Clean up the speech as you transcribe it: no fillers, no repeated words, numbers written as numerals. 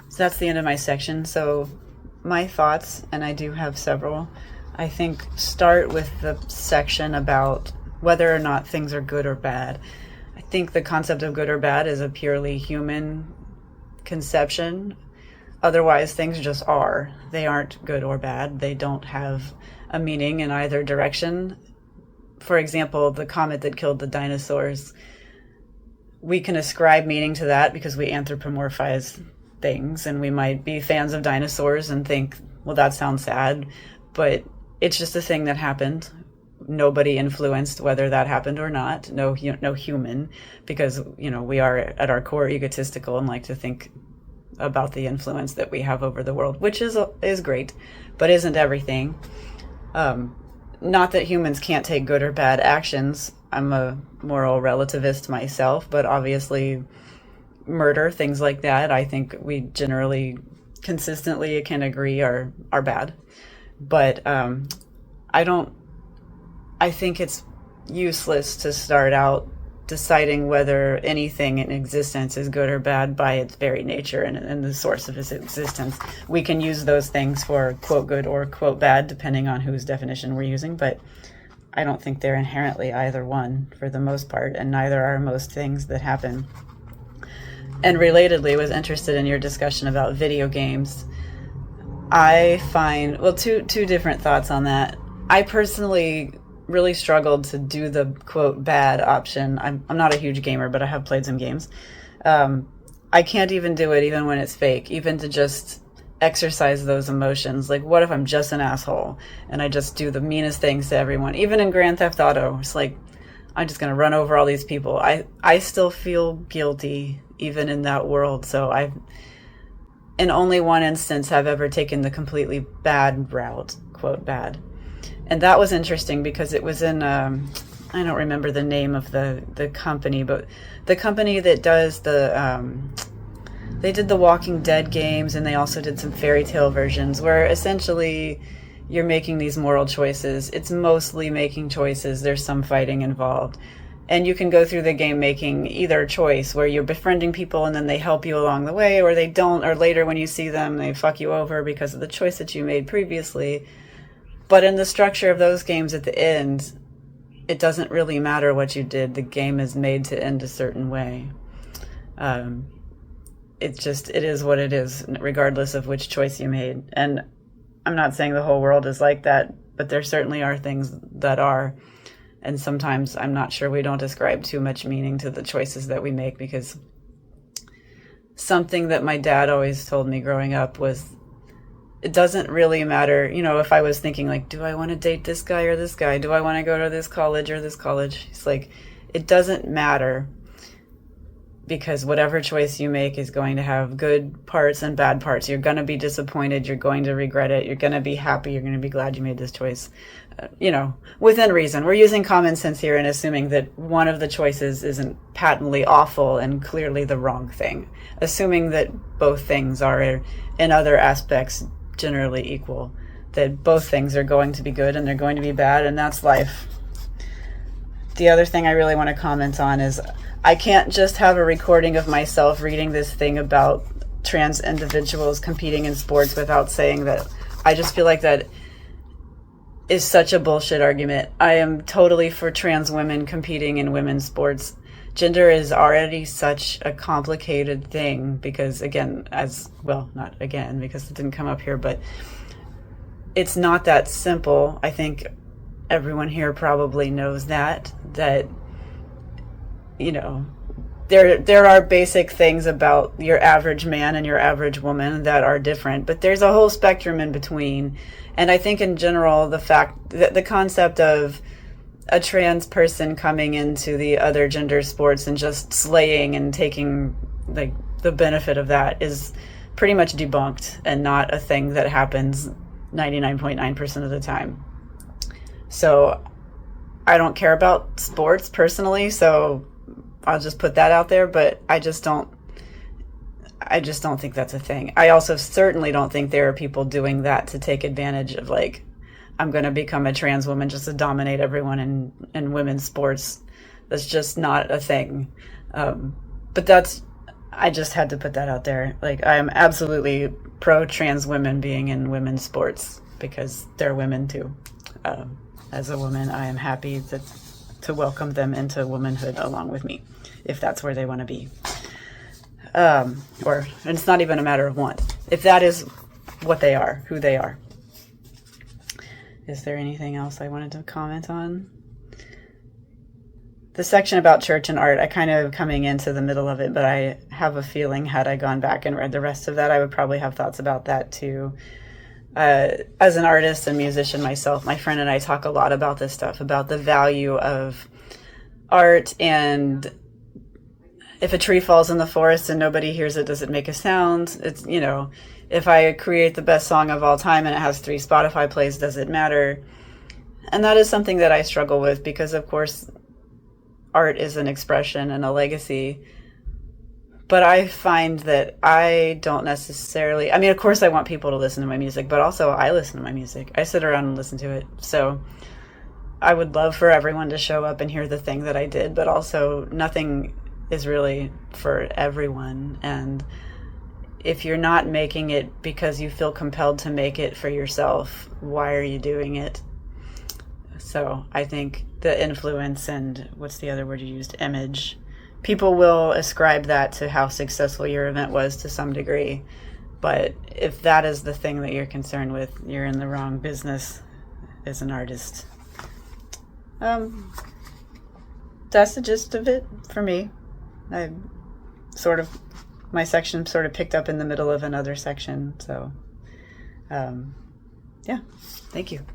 So that's the end of my section. So my thoughts, and I do have several, I think start with the section about whether or not things are good or bad. I think the concept of good or bad is a purely human conception. Otherwise, things just are. They aren't good or bad. They don't have a meaning in either direction. For example, the comet that killed the dinosaurs, we can ascribe meaning to that because we anthropomorphize things, and we might be fans of dinosaurs and think, well, that sounds sad, but it's just a thing that happened. Nobody influenced whether that happened or not. No human, because we are at our core egotistical and like to think about the influence that we have over the world, which is great, but isn't everything. Not that humans can't take good or bad actions. I'm a moral relativist myself, but obviously murder, things like that, I think we generally consistently can agree are bad. But I think it's useless to start out deciding whether anything in existence is good or bad by its very nature and the source of its existence. We can use those things for quote good or quote bad, depending on whose definition we're using, but I don't think they're inherently either one for the most part, and neither are most things that happen. And relatedly, was interested in your discussion about video games. I find, well, two different thoughts on that. I personally really struggled to do the quote bad option. I'm not a huge gamer, but I have played some games. I can't even do it even when it's fake, even to just exercise those emotions. Like, what if I'm just an asshole and I just do the meanest things to everyone? Even in Grand Theft Auto, it's like, I'm just going to run over all these people. I still feel guilty even in that world. So I've, in only one instance, have ever taken the completely bad route, quote bad. And that was interesting because it was in, I don't remember the name of the company, but the company that does they did the Walking Dead games, and they also did some fairy tale versions where essentially you're making these moral choices. It's mostly making choices. There's some fighting involved. And you can go through the game making either choice where you're befriending people and then they help you along the way, or they don't, or later when you see them, they fuck you over because of the choice that you made previously. But in the structure of those games at the end, it doesn't really matter what you did. The game is made to end a certain way. It is what it is, regardless of which choice you made. And I'm not saying the whole world is like that, but there certainly are things that are. And sometimes I'm not sure we don't ascribe too much meaning to the choices that we make, because something that my dad always told me growing up was, it doesn't really matter, if I was thinking like, do I want to date this guy or this guy? Do I want to go to this college or this college? It's like, it doesn't matter, because whatever choice you make is going to have good parts and bad parts. You're going to be disappointed. You're going to regret it. You're going to be happy. You're going to be glad you made this choice. Within reason. We're using common sense here and assuming that one of the choices isn't patently awful and clearly the wrong thing. Assuming that both things are, in other aspects, generally equal. That both things are going to be good and they're going to be bad, and that's life. The other thing I really want to comment on is I can't just have a recording of myself reading this thing about trans individuals competing in sports without saying that I just feel like that is such a bullshit argument. I am totally for trans women competing in women's sports. Gender is already such a complicated thing because, again, not again because it didn't come up here, but it's not that simple. I think everyone here probably knows that there are basic things about your average man and your average woman that are different, but there's a whole spectrum in between. And I think in general, the fact that the concept of a trans person coming into the other gender sports and just slaying and taking like the benefit of that is pretty much debunked and not a thing that happens 99.9% of the time. So I don't care about sports personally, so I'll just put that out there, but I just don't think that's a thing. I also certainly don't think there are people doing that to take advantage of, like, I'm going to become a trans woman just to dominate everyone in women's sports. That's just not a thing. But I just had to put that out there. Like, I am absolutely pro trans women being in women's sports because they're women too. As a woman, I am happy to welcome them into womanhood along with me, if that's where they want to be. And it's not even a matter of want. If that is what they are, who they are. Is there anything else I wanted to comment on? The section about church and art, I kind of coming into the middle of it, but I have a feeling had I gone back and read the rest of that, I would probably have thoughts about that too. As an artist and musician myself, my friend and I talk a lot about this stuff, about the value of art, and if a tree falls in the forest and nobody hears it, does it make a sound? It's, you know, if I create the best song of all time and it has 3 Spotify plays, does it matter? And that is something that I struggle with because, of course, art is an expression and a legacy. But I find that I don't necessarily, I mean, of course I want people to listen to my music, but also I listen to my music. I sit around and listen to it. So I would love for everyone to show up and hear the thing that I did, but also nothing is really for everyone. And if you're not making it because you feel compelled to make it for yourself, why are you doing it? So I think the influence and what's the other word you used? Image. People will ascribe that to how successful your event was to some degree. But if that is the thing that you're concerned with, you're in the wrong business as an artist. That's the gist of it for me. My section sort of picked up in the middle of another section. So, yeah, thank you.